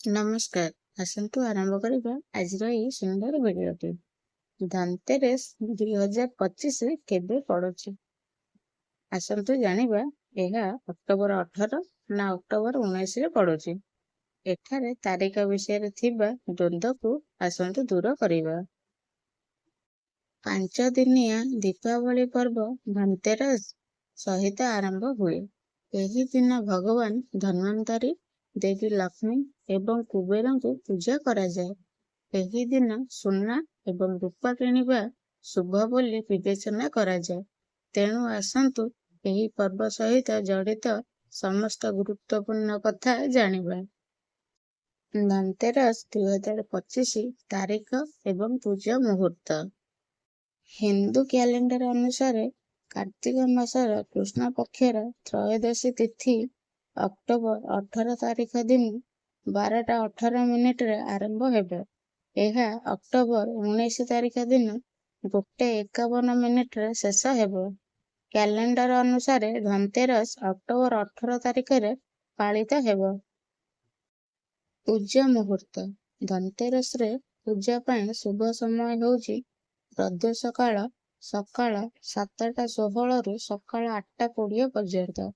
ନମସ୍କାର। ଆସନ୍ତୁ ଆରମ୍ଭ କରିବା ଆଜିର ଏହି ସୁନ୍ଦର ଭିଡ଼ିଓଟି। ଧନତେରସ୍ 2025 କେବେ ପଡୁଛି? ଆସନ୍ତୁ ଜାଣିବା ଏହା ଅକ୍ଟୋବର 18 ନା ଅକ୍ଟୋବର 19ରେ ପଡୁଛି। ଏଠାରେ ତାରିଖ ବିଷୟରେ ଥିବା ଦ୍ୱନ୍ଦ୍ୱକୁ ଆସନ୍ତୁ ଦୂର କରିବା। 5 ଦିନିଆ ଦୀପାବଳି ପର୍ବ ଧନତେରସ୍ ସହିତ ଆରମ୍ଭ ହୁଏ। ଏହି ଦିନ ଭଗବାନ ଧନ୍ୱନ୍ତରୀ, ଦେବୀ ଲକ୍ଷ୍ମୀ ଏବଂ କୁବେରଙ୍କୁ ପୂଜା କରାଯାଏ। ଏହି ଦିନ ସୁନା ଏବଂ ରୂପା କିଣିବା ଶୁଭ ବୋଲି ବିବେଚନା କରାଯାଏ। ତେଣୁ ଆସନ୍ତୁ ଏହି ପର୍ବ ସହିତ ଜଡ଼ିତ ସମସ୍ତ ଗୁରୁତ୍ୱପୂର୍ଣ୍ଣ କଥା ଜାଣିବା। ଧନତେରସ୍ 2025 ତାରିଖ ଏବଂ ପୂଜା ମୁହୂର୍ତ୍ତ। ହିନ୍ଦୁ କ୍ୟାଲେଣ୍ଡର ଅନୁସାରେ କାର୍ତ୍ତିକ ମାସର କୃଷ୍ଣ ପକ୍ଷର ତ୍ରୟୋଦଶୀ ତିଥି ଅକ୍ଟୋବର 18 ତାରିଖ ଦିନ 12:18 ଆରମ୍ଭ ହେବ। ଏହା ଅକ୍ଟୋବର 19 ତାରିଖ ଦିନ 1:51 ଶେଷ ହେବ। କ୍ୟାଲେଣ୍ଡର ଅନୁସାରେ ଧନତେରସ୍ ଅକ୍ଟୋବର 18 ତାରିଖରେ ପାଳିତ ହେବ। ପୂଜା ମୁହୂର୍ତ୍ତ। ଧନତେରସ୍ରେ ପୂଜା ପାଇଁ ଶୁଭ ସମୟ ହେଉଛି ପ୍ରଦୋଷ କାଳ ସକାଳ 7:16ରୁ ସକାଳ 8:20 ପର୍ଯ୍ୟନ୍ତ।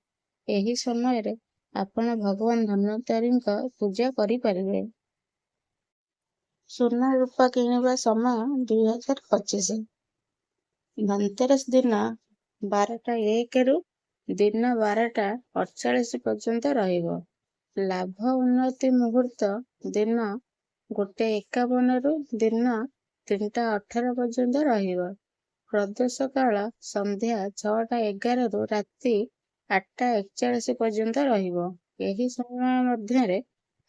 ଏହି ସମୟରେ ଆପଣ ଭଗବାନ ଧନ୍ୱନ୍ତରୀଙ୍କ ପୂଜା କରିପାରିବେ। ସୁନା ରୂପା କିଣିବା ସମୟ 2025। ଧନତେରସ୍ ଦିନ 12:01ରୁ ଦିନ 12:48 ପର୍ଯ୍ୟନ୍ତ ରହିବ। ଲାଭ ଉନ୍ନତି ମୁହୂର୍ତ୍ତ ଦିନ 1:51ରୁ ଦିନ 3:18 ପର୍ଯ୍ୟନ୍ତ ରହିବ। ପ୍ରଦୋଷ କାଳ ସନ୍ଧ୍ୟା 6:11ରୁ ରାତି 8:41 ପର୍ଯ୍ୟନ୍ତ ରହିବ। ଏହି ସମୟ ମଧ୍ୟରେ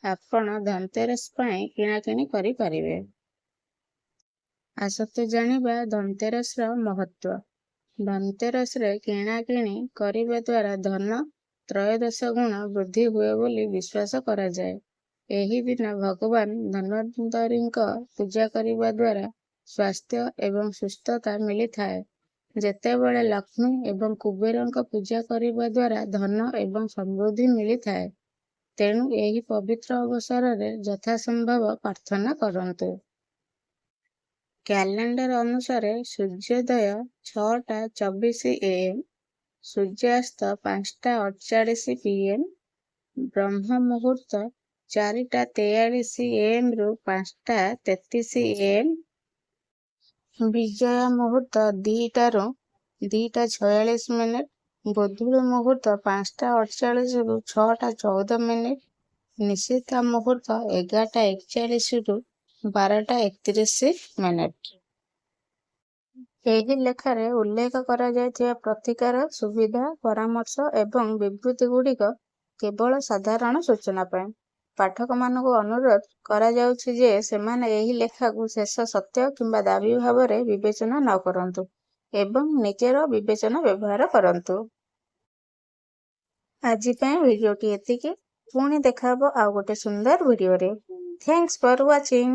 ଆପଣ ଧନତେରସ୍ ପାଇଁ କିଣାକିଣି କରିପାରିବେ। ଆସନ୍ତୁ ଜାଣିବା ଧନତେରସ୍ର ମହତ୍ତ୍ୱ। ଧନତେରସ୍ରେ କିଣାକିଣି କରିବା ଦ୍ୱାରା ଧନ ତ୍ରୟୋଦଶ ଗୁଣ ବୃଦ୍ଧି ହୁଏ ବୋଲି ବିଶ୍ୱାସ କରାଯାଏ। ଏହି ଦିନ ଭଗବାନ ଧନ୍ୱନ୍ତରୀଙ୍କ ପୂଜା କରିବା ଦ୍ୱାରା ସ୍ୱାସ୍ଥ୍ୟ ଏବଂ ସୁସ୍ଥତା ମିଳିଥାଏ। ଯେତେବେଳେ ଲକ୍ଷ୍ମୀ ଏବଂ କୁବେରଙ୍କ ପୂଜା କରିବା ଦ୍ୱାରା ଧନ ଏବଂ ସମୃଦ୍ଧି ମିଳିଥାଏ। ତେଣୁ ଏହି ପବିତ୍ର ଅବସରରେ ଯଥାସମ୍ଭବ ପ୍ରାର୍ଥନା କରନ୍ତୁ। କ୍ୟାଲେଣ୍ଡର ଅନୁସାରେ ସୂର୍ଯ୍ୟୋଦୟ 6:24 AM, ସୂର୍ଯ୍ୟାସ୍ତ 5:48 PM, ବ୍ରହ୍ମ ମୁହୂର୍ତ୍ତ 4:43 AMରୁ 5:33 AM, ବିଜୟ ମୁହୂର୍ତ୍ତ 2ଟାରୁ 2:46, ଗୋଧୂଳି ମୁହୂର୍ତ୍ତ 5:48ରୁ 6:14, ନିଶିତା ମୁହୂର୍ତ୍ତ 11:41ରୁ 12:31। ଏହି ଲେଖାରେ ଉଲ୍ଲେଖ କରାଯାଇଥିବା ପ୍ରତିକାର, ସୁବିଧା, ପରାମର୍ଶ ଏବଂ ବିବୃତିଗୁଡ଼ିକ କେବଳ ସାଧାରଣ ସୂଚନା ପାଇଁ। ପାଠକମାନଙ୍କୁ ଅନୁରୋଧ କରାଯାଉଛି ଯେ ସେମାନେ ଏହି ଲେଖାକୁ ଶେଷ ସତ୍ୟ କିମ୍ବା ଦାବୀ ଭାବରେ ବିବେଚନା ନ କରନ୍ତୁ ଏବଂ ନିଜର ବିବେଚନା ବ୍ୟବହାର କରନ୍ତୁ। ଆଜି ପାଇଁ ଭିଡ଼ିଓଟି ଏତିକି। ପୁଣି ଦେଖାହବ ଆଉ ଗୋଟେ ସୁନ୍ଦର ଭିଡ଼ିଓରେ। ଥ୍ୟାଙ୍କ୍ସ ଫର ୱାଚିଂ।